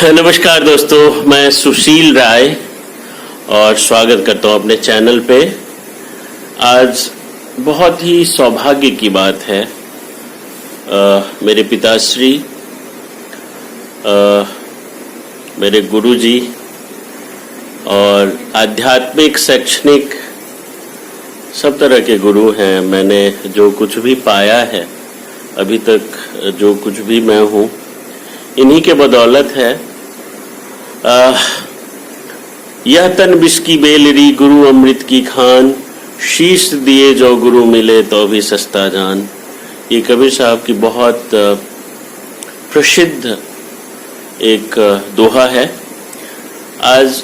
नमस्कार दोस्तों, मैं सुशील राय और स्वागत करता हूं अपने चैनल पे। आज बहुत ही सौभाग्य की बात है। मेरे पिताश्री, मेरे गुरुजी और आध्यात्मिक, शैक्षणिक सब तरह के गुरु हैं। मैंने जो कुछ भी पाया है अभी तक, जो कुछ भी मैं हूँ, इन्हीं के बदौलत है। यह तन विष की बेलरी, गुरु अमृत की खान, शीश दिए जो गुरु मिले तो भी सस्ता जान। ये कबीर साहब की बहुत प्रसिद्ध एक दोहा है। आज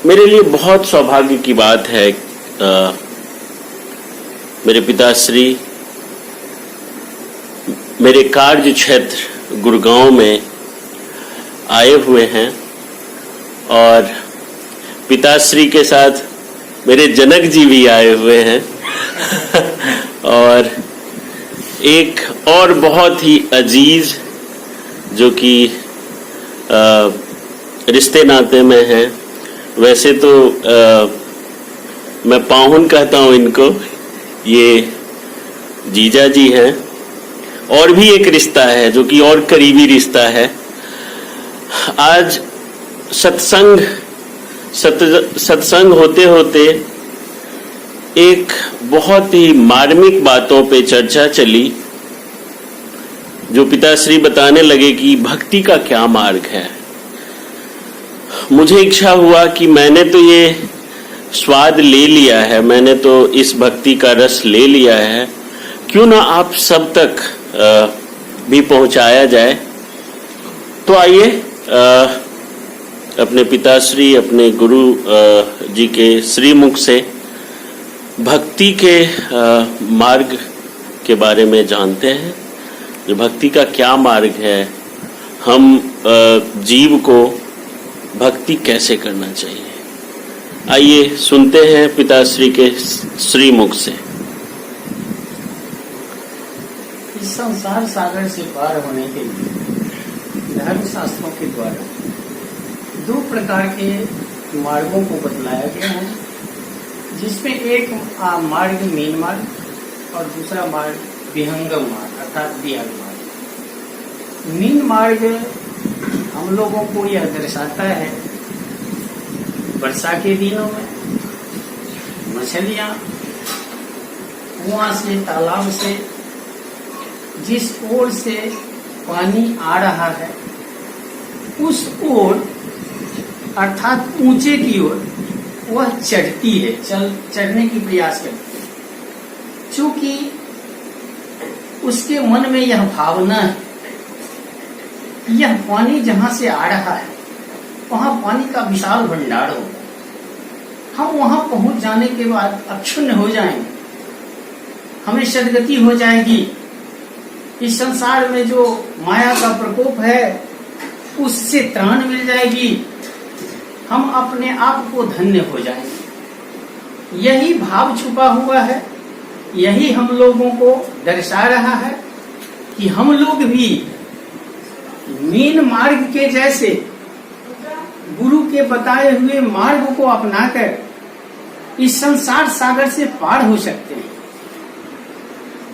मेरे लिए बहुत सौभाग्य की बात है। मेरे पिताश्री मेरे कार्य क्षेत्र गुड़गांव में आए हुए हैं और पिताश्री के साथ मेरे जनक जी भी आए हुए हैं और एक और बहुत ही अजीज जो कि रिश्ते नाते में हैं। वैसे तो मैं पाहुन कहता हूँ इनको, ये जीजा जी हैं। और भी एक रिश्ता है जो कि और करीबी रिश्ता है। आज सत्संग होते होते एक बहुत ही मार्मिक बातों पे चर्चा चली, जो पिताश्री बताने लगे कि भक्ति का क्या मार्ग है। मुझे इच्छा हुआ कि मैंने तो ये स्वाद ले लिया है, मैंने तो इस भक्ति का रस ले लिया है, क्यों ना आप सब तक भी पहुंचाया जाए। तो आइए अपने पिताश्री, अपने गुरु जी के श्रीमुख से भक्ति के मार्ग के बारे में जानते हैं। जो भक्ति का क्या मार्ग है, हम जीव को भक्ति कैसे करना चाहिए। आइए सुनते हैं पिताश्री के श्रीमुख से। इस संसार सागर से पार होने के लिए धर्म शास्त्रों के द्वारा दो प्रकार के मार्गों को बतलाया गया है, जिसमें एक मार्ग मीन मार्ग और दूसरा मार्ग विहंगम मार्ग अर्थात विहंग मार्ग। मीन मार्ग हम लोगों को यह दर्शाता है वर्षा के दिनों में मछलियां कुआं से, तालाब से, जिस ओर से पानी आ रहा है उस ओर अर्थात ऊंचे की ओर वह चढ़ती है, चढ़ने की प्रयास करती है। चूंकि उसके मन में यह भावना है कि यह पानी जहां से आ रहा है वहां पानी का विशाल भंडार होगा, हम वहां पहुंच जाने के बाद अक्षुण्ण हो जाएंगे, हमें सदगति हो जाएगी। इस संसार में जो माया का प्रकोप है उससे त्राण मिल जाएगी, हम अपने आप को धन्य हो जाएंगे। यही भाव छुपा हुआ है, यही हम लोगों को दर्शा रहा है कि हम लोग भी मीन मार्ग के जैसे गुरु के बताए हुए मार्ग को अपनाकर इस संसार सागर से पार हो सकते हैं।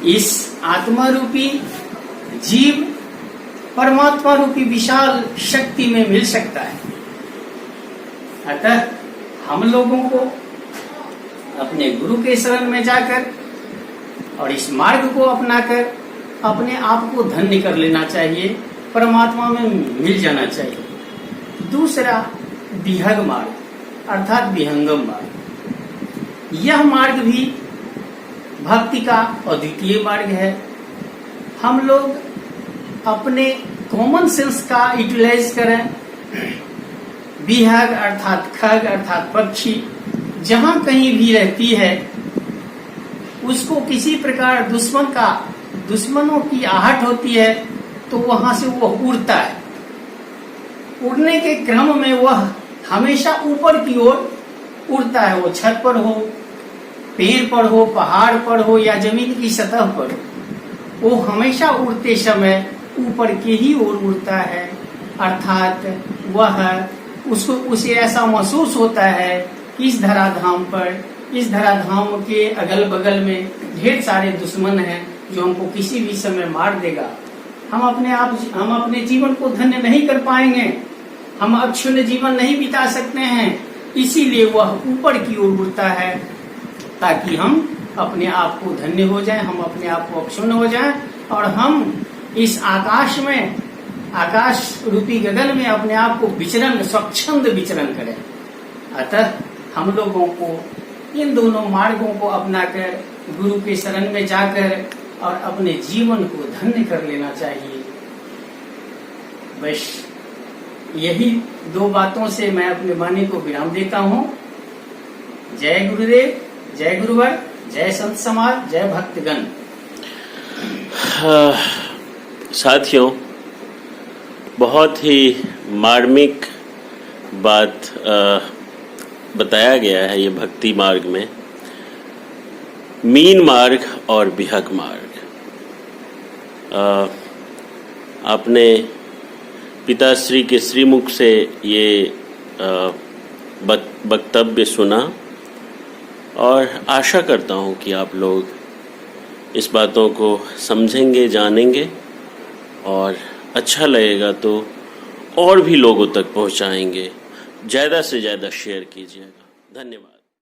इस आत्मा रूपी जीव परमात्मा रूपी विशाल शक्ति में मिल सकता है। अतः हम लोगों को अपने गुरु के शरण में जाकर और इस मार्ग को अपनाकर अपने आप को धन्य कर लेना चाहिए, परमात्मा में मिल जाना चाहिए। दूसरा विहंग मार्ग अर्थात विहंगम मार्ग। यह मार्ग भी भक्ति का अद्वितीय मार्ग है। हम लोग अपने कॉमन सेंस का यूटिलाइज करें। विहंग अर्थात खग अर्थात पक्षी जहां कहीं भी रहती है उसको किसी प्रकार दुश्मनों की आहट होती है तो वहां से वह उड़ता है। उड़ने के क्रम में वह हमेशा ऊपर की ओर उड़ता है। वो छत पर हो, पेड़ पर हो, पहाड़ पर हो या जमीन की सतह पर, वो हमेशा उड़ते समय ऊपर की ही ओर उड़ता है, अर्थात उसे ऐसा महसूस होता है कि इस धराधाम पर, इस धराधाम के अगल बगल में ढेर सारे दुश्मन हैं जो हमको किसी भी समय मार देगा। हम अपने जीवन को धन्य नहीं कर पाएंगे, हम अक्षुण्ण जीवन नहीं बिता सकते हैं। इसीलिए वह ऊपर की ओर उड़ता है ताकि हम अपने आप को धन्य हो जाएं, हम अपने आप को अक्षुण्ण हो जाएं और हम इस आकाश में, आकाश रूपी गगन में अपने आप को विचरण, स्वच्छंद विचरण करें। अतः हम लोगों को इन दोनों मार्गों को अपनाकर गुरु के शरण में जाकर और अपने जीवन को धन्य कर लेना चाहिए। बस यही दो बातों से मैं अपने वाणी को विराम देता हूँ। जय गुरुदेव, जय गुरुवर, जय संत समाज, जय भक्तगण। साथियों, बहुत ही मार्मिक बात बताया गया है ये भक्ति मार्ग में, मीन मार्ग और बिहक मार्ग। आपने पिताश्री के श्रीमुख से ये वक्तव्य सुना और आशा करता हूँ कि आप लोग इस बातों को समझेंगे, जानेंगे और अच्छा लगेगा तो और भी लोगों तक पहुँचाएंगे। ज़्यादा से ज़्यादा शेयर कीजिएगा। धन्यवाद।